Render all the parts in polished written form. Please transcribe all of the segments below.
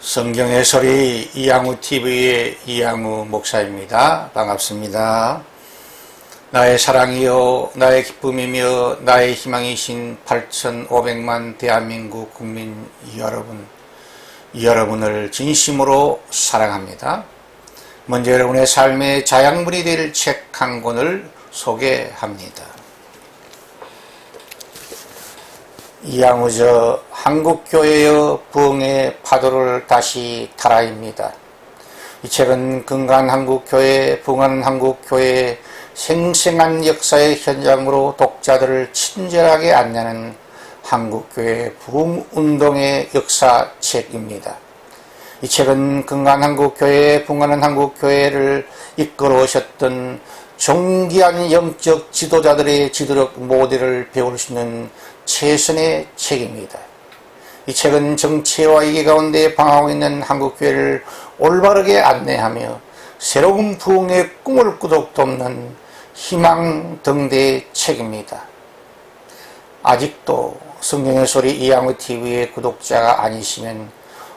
성경의 소리 이양우TV의 이양우 목사입니다. 반갑습니다. 나의 사랑이요 나의 기쁨이며 나의 희망이신 8,500만 대한민국 국민 여러분을 진심으로 사랑합니다. 먼저 여러분의 삶의 자양분이 될 책 한 권을 소개합니다. 이양우저 한국교회의 부흥의 파도를 다시 타라입니다. 이 책은 건강한 한국교회, 부흥하는 한국교회의 생생한 역사의 현장으로 독자들을 친절하게 안내하는 한국교회 부흥운동의 역사책입니다. 이 책은 건강한 한국교회, 부흥하는 한국교회를 이끌어 오셨던 존귀한 영적 지도자들의 지도력 모델을 배울 수 있는 최선의 책입니다. 이 책은 정치와 위기 가운데 방황하고 있는 한국교회를 올바르게 안내하며 새로운 부흥의 꿈을 꾸도록 돕는 희망등대의 책입니다. 아직도 성경의 소리 이양우TV의 구독자가 아니시면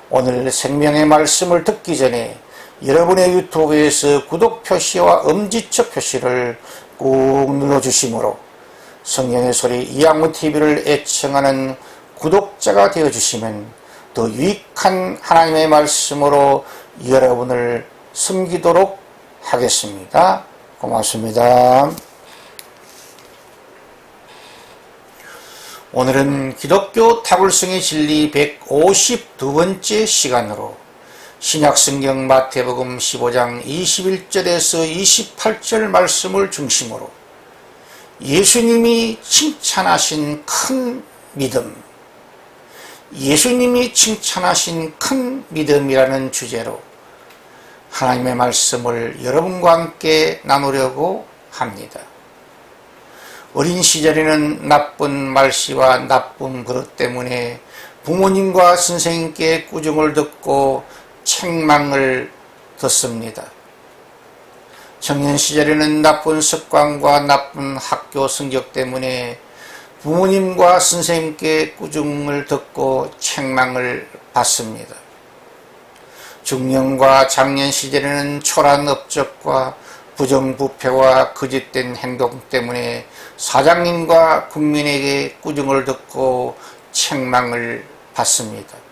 오늘 생명의 말씀을 듣기 전에 여러분의 유튜브에서 구독 표시와 엄지척 표시를 꾹 눌러주시므로 성경의 소리 이양우TV를 애청하는 구독자가 되어주시면 더 유익한 하나님의 말씀으로 여러분을 섬기도록 하겠습니다. 고맙습니다. 오늘은 기독교 타굴성의 진리 152번째 시간으로 신약성경 마태복음 15장 21절에서 28절 말씀을 중심으로 예수님이 칭찬하신 큰 믿음, 예수님이 칭찬하신 큰 믿음이라는 주제로 하나님의 말씀을 여러분과 함께 나누려고 합니다. 어린 시절에는 나쁜 말씨와 나쁜 버릇 때문에 부모님과 선생님께 꾸중을 듣고 책망을 듣습니다. 청년 시절에는 나쁜 습관과 나쁜 학교 성적 때문에 부모님과 선생님께 꾸중을 듣고 책망을 받습니다. 중년과 장년 시절에는 초라한 업적과 부정부패와 거짓된 행동 때문에 사장님과 국민에게 꾸중을 듣고 책망을 받습니다.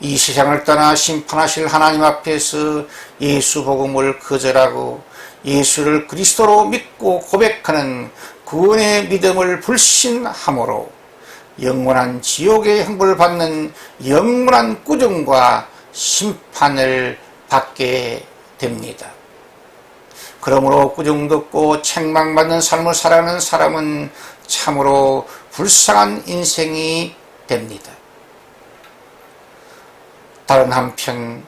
이 세상을 떠나 심판하실 하나님 앞에서 예수 복음을 거절하고 예수를 그리스도로 믿고 고백하는 구원의 믿음을 불신함으로 영원한 지옥의 형벌을 받는 영원한 꾸중과 심판을 받게 됩니다. 그러므로 꾸중 듣고 책망받는 삶을 살아가는 사람은 참으로 불쌍한 인생이 됩니다. 다른 한편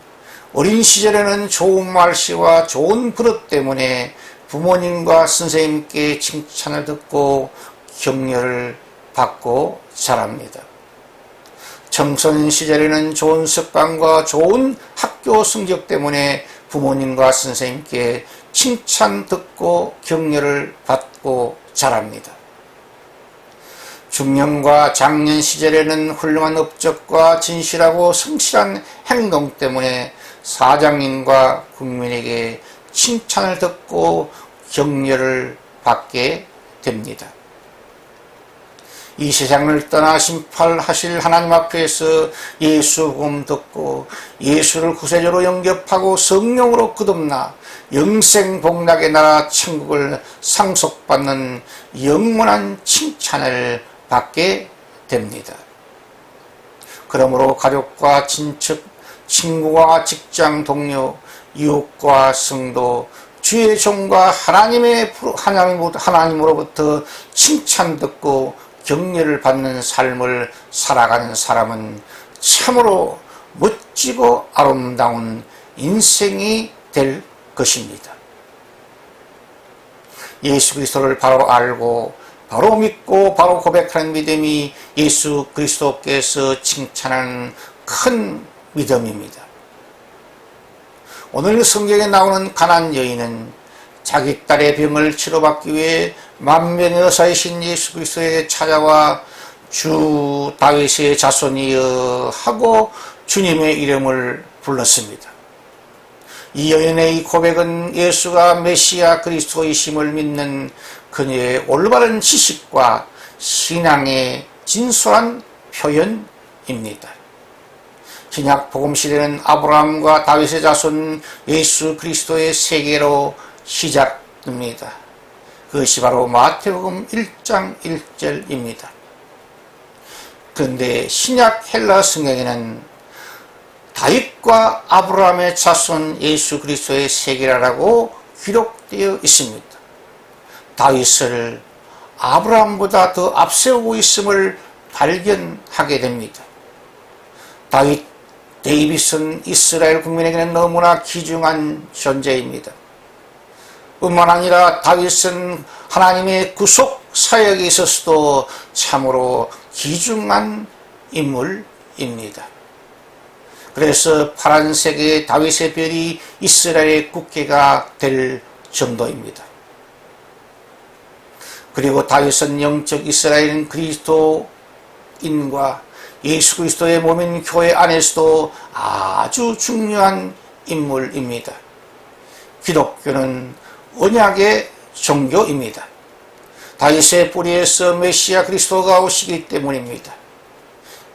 어린 시절에는 좋은 말씨와 좋은 버릇 때문에 부모님과 선생님께 칭찬을 듣고 격려를 받고 자랍니다. 청소년 시절에는 좋은 습관과 좋은 학교 성적 때문에 부모님과 선생님께 칭찬 듣고 격려를 받고 자랍니다. 중년과 장년 시절에는 훌륭한 업적과 진실하고 성실한 행동 때문에 사장님과 국민에게 칭찬을 듣고 격려를 받게 됩니다. 이 세상을 떠나 심판하실 하나님 앞에서 예수 복음 듣고 예수를 구세주로 영접하고 성령으로 거듭나 영생 복락의 나라 천국을 상속받는 영원한 칭찬을 받게 됩니다. 그러므로 가족과 친척, 친구와 직장 동료, 이웃과 성도, 주의 종과 하나님으로부터 칭찬 듣고 격려를 받는 삶을 살아가는 사람은 참으로 멋지고 아름다운 인생이 될 것입니다. 예수 그리스도를 바로 알고 바로 믿고 바로 고백하는 믿음이 예수 그리스도께서 칭찬하는 큰 믿음입니다. 오늘 성경에 나오는 가나안 여인은 자기 딸의 병을 치료받기 위해 만병의 의사이신 예수 그리스도에게 찾아와 주 다윗의 자손이여 하고 주님의 이름을 불렀습니다. 이 여인의 이 고백은 예수가 메시아 그리스도이심을 믿는 그녀의 올바른 지식과 신앙의 진솔한 표현입니다. 신약 복음 시대는 아브라함과 다윗의 자손 예수 그리스도의 세계로 시작됩니다. 그것이 바로 마태복음 1장 1절입니다. 그런데 신약 헬라 성경에는 다윗과 아브라함의 자손 예수 그리스도의 세계라고 기록되어 있습니다. 다윗을 아브라함보다 더 앞세우고 있음을 발견하게 됩니다. 데이빗은 이스라엘 국민에게는 너무나 귀중한 존재입니다. 뿐만 아니라 다윗은 하나님의 구속 사역에 있어서도 참으로 귀중한 인물입니다. 그래서 파란색의 다윗의 별이 이스라엘의 국기가 될 정도입니다. 그리고 다윗은 영적 이스라엘인 그리스도인과 예수 그리스도의 몸인 교회 안에서도 아주 중요한 인물입니다. 기독교는 언약의 종교입니다. 다윗의 뿌리에서 메시아 그리스도가 오시기 때문입니다.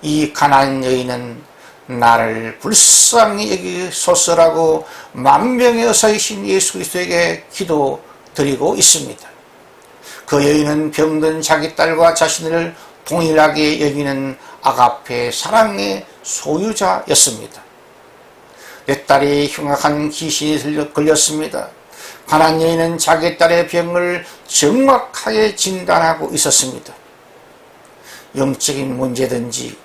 이 가나안 여인은 나를 불쌍히 여기소서라고 만병의 의사이신 예수 그리스도에게 기도드리고 있습니다. 그 여인은 병든 자기 딸과 자신을 동일하게 여기는 아가페 사랑의 소유자였습니다. 내 딸이 흉악한 귀신이 걸렸습니다. 가나안 여인은 자기 딸의 병을 정확하게 진단하고 있었습니다. 영적인 문제든지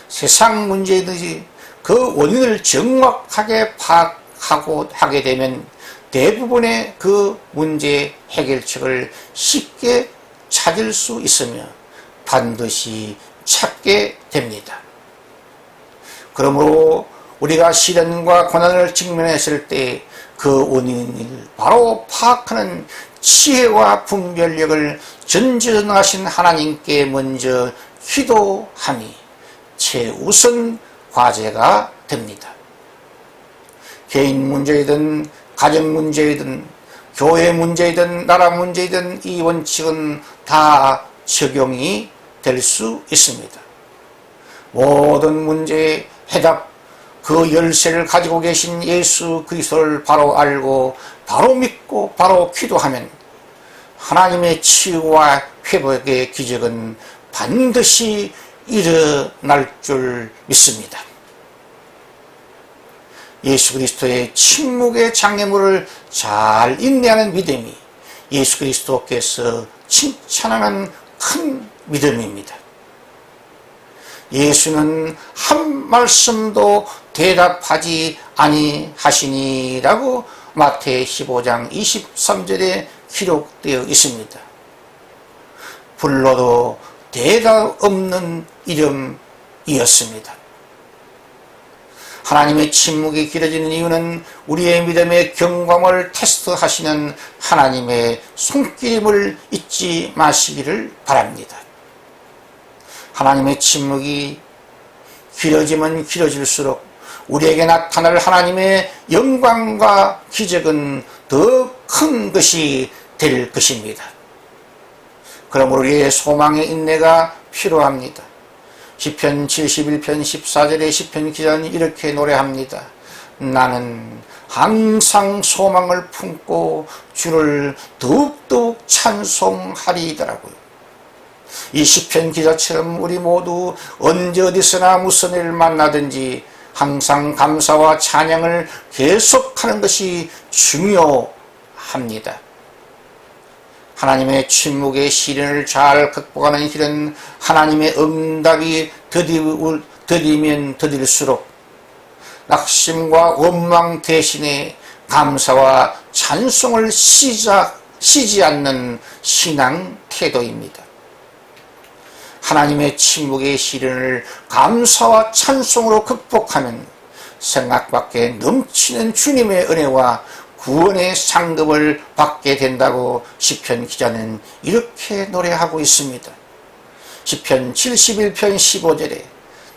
세상 문제든지 그 원인을 정확하게 파악하고 하게 되면 대부분의 그 문제 해결책을 쉽게 찾을 수 있으며 반드시 찾게 됩니다. 그러므로 우리가 시련과 고난을 직면했을 때 그 원인을 바로 파악하는 지혜와 분별력을 전지전능하신 하나님께 먼저 기도하니 최우선 과제가 됩니다. 개인 문제이든 가정 문제이든 교회 문제이든 나라 문제이든 이 원칙은 다 적용이 될 수 있습니다. 모든 문제의 해답, 그 열쇠를 가지고 계신 예수 그리스도를 바로 알고 바로 믿고 바로 기도하면 하나님의 치유와 회복의 기적은 반드시 일어날 줄 믿습니다. 예수 그리스도의 침묵의 장애물을 잘 인내하는 믿음이 예수 그리스도께서 칭찬하는 큰 믿음입니다. 예수는 한 말씀도 대답하지 아니하시니라고 마태 15장 23절에 기록되어 있습니다. 불러도 대답 없는 이름이었습니다. 하나님의 침묵이 길어지는 이유는 우리의 믿음의 경감을 테스트하시는 하나님의 손길임을 잊지 마시기를 바랍니다. 하나님의 침묵이 길어지면 길어질수록 우리에게 나타날 하나님의 영광과 기적은 더 큰 것이 될 것입니다. 그러므로 우리의 소망의 인내가 필요합니다. 시편 71편 14절의 시편 기자는 이렇게 노래합니다. 나는 항상 소망을 품고 주를 더욱더욱 찬송하리더라고요. 이 시편 기자처럼 우리 모두 언제 어디서나 무슨 일을 만나든지 항상 감사와 찬양을 계속하는 것이 중요합니다. 하나님의 침묵의 시련을 잘 극복하는 길은 하나님의 응답이 더디면 더딜수록 낙심과 원망 대신에 감사와 찬송을 쉬지 않는 신앙 태도입니다. 하나님의 침묵의 시련을 감사와 찬송으로 극복하면 생각 밖에 넘치는 주님의 은혜와 구원의 상급을 받게 된다고 시편 기자는 이렇게 노래하고 있습니다. 시편 71편 15절에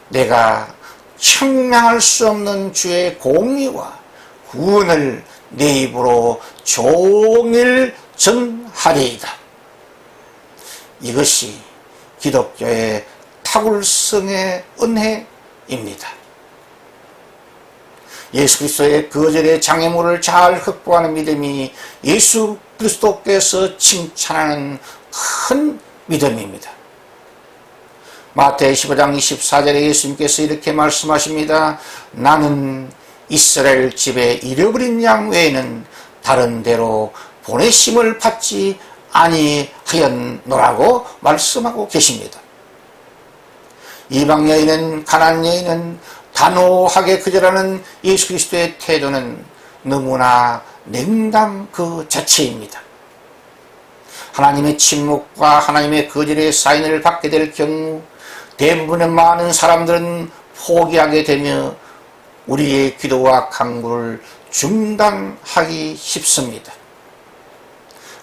내가 청량할 수 없는 주의 공의와 구원을 내 입으로 종일 전하리이다. 이것이 기독교의 탁월성의 은혜입니다. 예수 그리스도의 거절의 장애물을 잘 극복하는 믿음이 예수 그리스도께서 칭찬하는 큰 믿음입니다. 마태의 15장 24절에 예수님께서 이렇게 말씀하십니다. 나는 이스라엘 집에 잃어버린 양 외에는 다른 데로 보내심을 받지 아니하였노라고 말씀하고 계십니다. 이방 여인은, 가나안 여인은 단호하게 거절하는 예수 그리스도의 태도는 너무나 냉담 그 자체입니다. 하나님의 침묵과 하나님의 거절의 사인을 받게 될 경우 대부분의 많은 사람들은 포기하게 되며 우리의 기도와 간구를 중단하기 쉽습니다.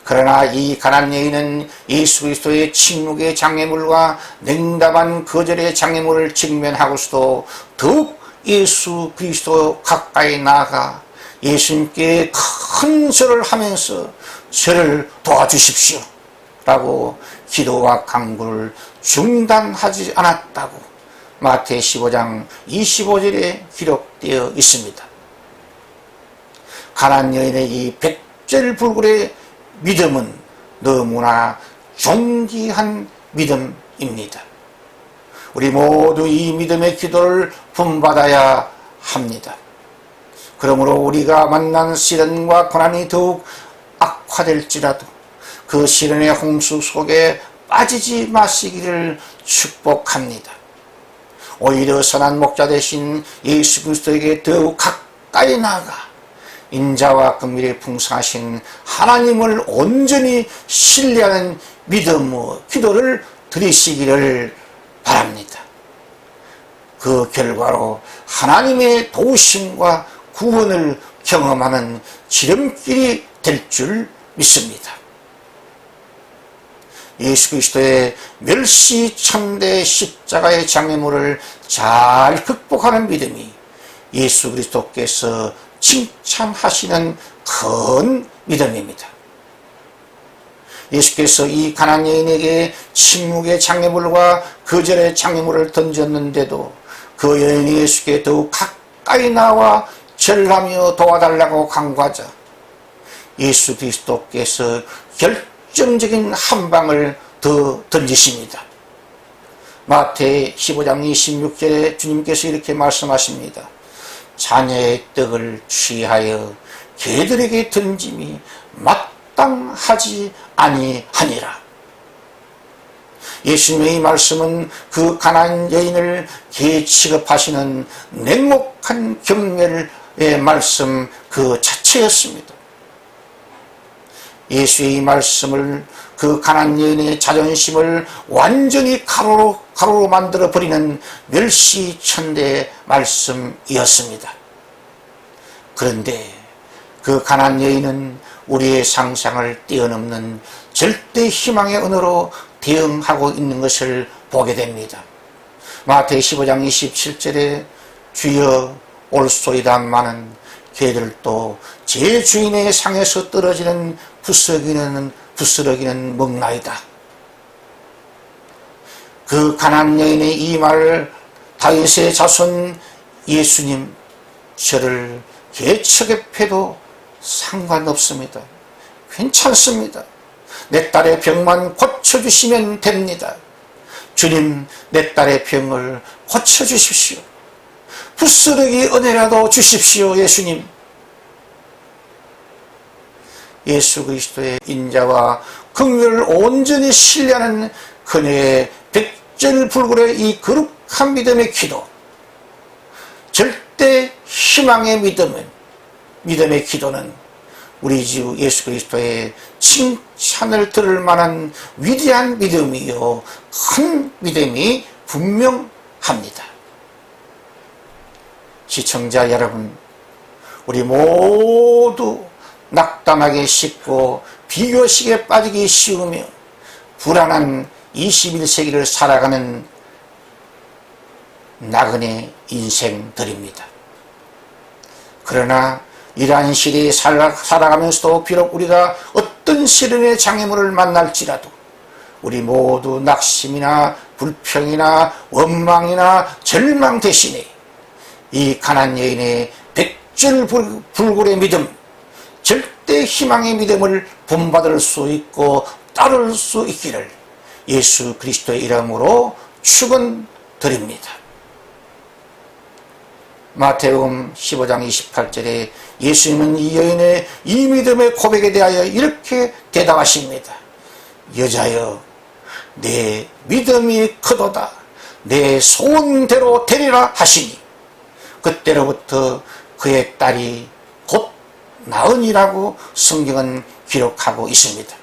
그러나 이 가나안 여인은 예수 그리스도의 침묵의 장애물과 냉담한 거절의 장애물을 직면하고서도 더욱 예수 그리스도 가까이 나아가 예수님께 큰 절을 하면서 저를 도와주십시오 라고 기도와 간구를 중단하지 않았다고 마태 15장 25절에 기록되어 있습니다. 가나안 여인의 이 백절불굴의 믿음은 너무나 존귀한 믿음입니다. 우리 모두 이 믿음의 기도를 본받아야 합니다. 그러므로 우리가 만난 시련과 고난이 더욱 악화될지라도 그 시련의 홍수 속에 빠지지 마시기를 축복합니다. 오히려 선한 목자 되신 예수 그리스도에게 더욱 가까이 나아가 인자와 긍휼이 풍성하신 하나님을 온전히 신뢰하는 믿음의 기도를 드리시기를 바랍니다. 그 결과로 하나님의 도우심과 구원을 경험하는 지름길이 될 줄 믿습니다. 예수 그리스도의 멸시천대 십자가의 장애물을 잘 극복하는 믿음이 예수 그리스도께서 칭찬하시는 큰 믿음입니다. 예수께서 이 가나안 여인에게 침묵의 장애물과 거절의 장애물을 던졌는데도 그 여인이 예수께 더욱 가까이 나와 절하며 도와달라고 간구하자 예수 그리스도께서 결정적인 한 방을 더 던지십니다. 마태 15장 26절에 주님께서 이렇게 말씀하십니다. 자녀의 떡을 취하여 개들에게 던짐이 마땅하지 아니하니라. 예수님의 이 말씀은 그 가나안 여인을 개 취급하시는 냉혹한 경멸의 말씀 그 자체였습니다. 예수의 이 말씀을 그 가나안 여인의 자존심을 완전히 가로로 만들어 버리는 멸시천대의 말씀이었습니다. 그런데 그 가나안 여인은 우리의 상상을 뛰어넘는 절대 희망의 언어로 대응하고 있는 것을 보게 됩니다. 마태 15장 27절에 주여 올소이다마는 개들도 제 주인의 상에서 떨어지는 부스러기는 먹나이다. 그 가나안 여인의 이 말을 다윗의 자손 예수님 저를 개척에 패도 상관없습니다. 괜찮습니다. 내 딸의 병만 고쳐주시면 됩니다. 주님 내 딸의 병을 고쳐주십시오. 부스러기 은혜라도 주십시오. 예수님. 예수 그리스도의 인자와 긍휼을 온전히 신뢰하는 그녀의 백전불굴의 이 거룩한 믿음의 기도, 절대 희망의 믿음의 기도는 우리 주 예수 그리스도의 칭찬을 들을 만한 위대한 믿음이요 큰 믿음이 분명합니다. 시청자 여러분, 우리 모두 낙담하기 쉽고 비교식에 빠지기 쉬우며 불안한 21세기를 살아가는 나그네 인생들입니다. 그러나 이러한 시대에 살아가면서도 비록 우리가 어떤 시련의 장애물을 만날지라도 우리 모두 낙심이나 불평이나 원망이나 절망 대신에 이 가난안 여인의 백절불굴의 믿음, 절대 희망의 믿음을 본받을 수 있고 따를 수 있기를 예수 그리스도의 이름으로 축원드립니다. 마태복음 15장 28절에 예수님은 이 여인의 이 믿음의 고백에 대하여 이렇게 대답하십니다. 여자여, 내 믿음이 크도다. 내 소원대로 되리라 하시니 그때로부터 그의 딸이 곧 나으니라고 성경은 기록하고 있습니다.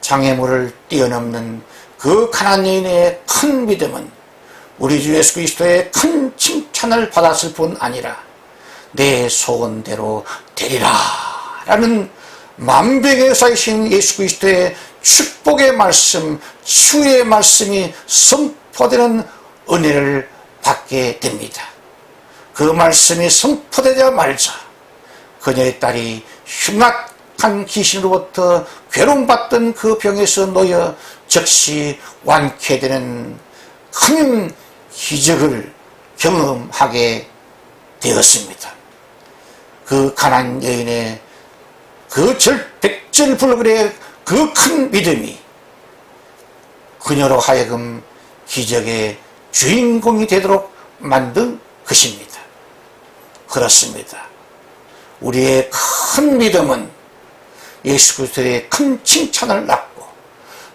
장애물을 뛰어넘는 그 가난안 여인의 큰 믿음은 우리 주 예수 그리스도의 큰 칭찬을 받았을 뿐 아니라 내 소원대로 되리라 라는 만병의 의사이신 예수 그리스도의 축복의 말씀, 치유의 말씀이 선포되는 은혜를 받게 됩니다. 그 말씀이 선포되자마자 그녀의 딸이 흉악한 귀신으로부터 괴로움받던 그 병에서 놓여 즉시 완쾌되는 큰 기적을 경험하게 되었습니다. 그 가난안 여인의 그 백절불굴의 그 큰 믿음이 그녀로 하여금 기적의 주인공이 되도록 만든 것입니다. 그렇습니다. 우리의 큰 믿음은 예수 그리스도의 큰 칭찬을 낳고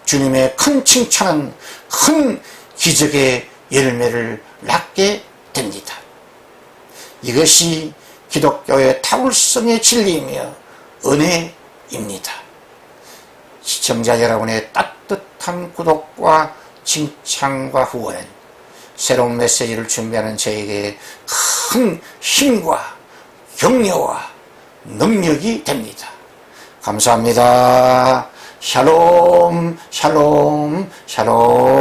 주님의 큰 칭찬은 큰 기적의 열매를 낳게 됩니다. 이것이 기독교의 탁월성의 진리이며 은혜입니다. 시청자 여러분의 따뜻한 구독과 칭찬과 후원은 새로운 메시지를 준비하는 저에게 큰 힘과 격려와 능력이 됩니다. 감사합니다. 샬롬 샬롬 샬롬.